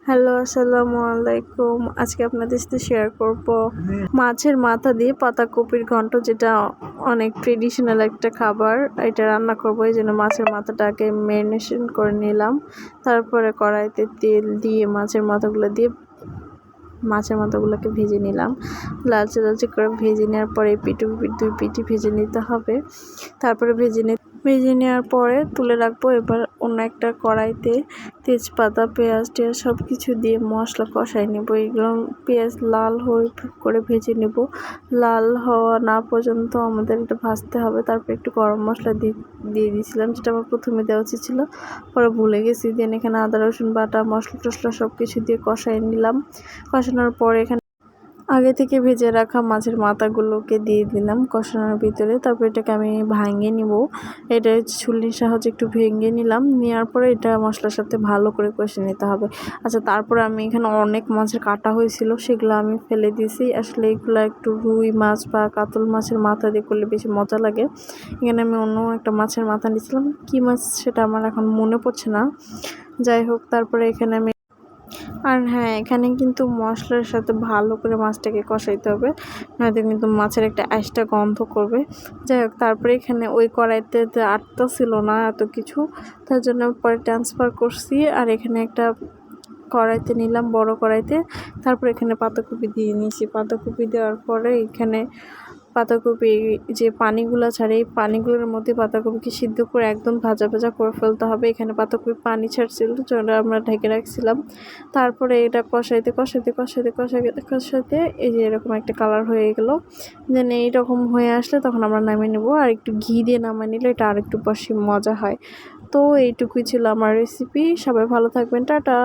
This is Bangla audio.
হ্যালো, আসসালামু আলাইকুম। আজকে আপনাদের সাথে শেয়ার করব মাছের মাথা দিয়ে পাতাকপির ঘন্ট, যেটা অনেক ট্রেডিশনাল একটা খাবার। এটা রান্না করব, এই জন্য মাছের মাথাটাকে ম্যারিনেশন করে নিলাম। তারপরে কড়াইতে তেল দিয়ে মাছের মাথাগুলোকে ভেজে নিলাম। লালচে লালচে করে ভেজে নেওয়ার পরে দুই পিঠি ভেজে নিতে হবে। তারপরে ভেজে নেওয়ার পরে তুলে রাখবো। এবার অন্য একটা কড়াইতে তেজপাতা, পেঁয়াজ সব কিছু দিয়ে মশলা কষাই নেব। এগুলো পেঁয়াজ লাল করে ভেজে নেব। লাল হওয়া না পর্যন্ত আমাদের এটা ভাজতে হবে। তারপর একটু গরম মশলা দিয়ে দিয়েছিলাম, যেটা আমার প্রথমে দেওয়া উচিত ছিল, পরে ভুলে গেছি। দেন এখানে আদা রসুন বাটা, মশলা টশলা সব কিছু দিয়ে কষাই নিলাম। কষানোর পরে এখানে আগে থেকে ভেজে রাখা মাছের মাথাগুলোকে দিয়ে দিলাম কষানোর ভিতরে। তারপর এটাকে আমি ভাঙিয়ে নিব। এটা ছুরির সাহায্যে একটু ভেঙে নিলাম। নেওয়ার পরে এটা মশলার সাথে ভালো করে কষে নিতে হবে। আচ্ছা, তারপরে আমি এখানে অনেক মাছের কাটা হয়েছিল, সেগুলো আমি ফেলে দিয়েছি। আসলে এগুলো একটু রুই মাছ বা কাতল মাছের মাথা দিয়ে করলে বেশি মজা লাগে। এখানে আমি অন্য একটা মাছের মাথা নিয়েছিলাম, কী মাছ সেটা আমার এখন মনে পড়ছে না। যাই হোক, তারপরে এখানে আমি হ্যাঁ, এখানে কিন্তু মশলার সাথে ভালো করে মাছটাকে কষাইতে হবে, নয়তো কিন্তু মাছের একটা আইসটা গন্ধ করবে। যাই হোক, তারপরে এখানে ওই কড়াইতে আটটা ছিল না এত কিছু, তার জন্য পরে ট্রান্সফার করছি আর এখানে একটা কড়াইতে নিলাম, বড় কড়াইতে। তারপর এখানে পাতাকপি দিয়ে নিয়েছি। পাতাকপি দেওয়ার পরে এখানে পাতাকপি যে পানিগুলো ছাড়ে, এই পানিগুলোর মধ্যে পাতাকপিকে সিদ্ধ করে একদম ভাজা ভাজা করে ফেলতে হবে। এখানে পাতাকপি পানি ছাড়ছিল, যেটা আমরা ঢেকে রাখছিলাম। তারপরে এটা কষাইতে এই যে এরকম একটা কালার হয়ে গেল। দেন এইরকম হয়ে আসলে তখন আমরা নামিয়ে নেব। আর একটু ঘি দিয়ে নামিয়ে নিলে এটা আর একটু বেশি মজা হয়। তো এইটুকুই ছিল আমার রেসিপি। সবাই ভালো থাকবেন, টাটা।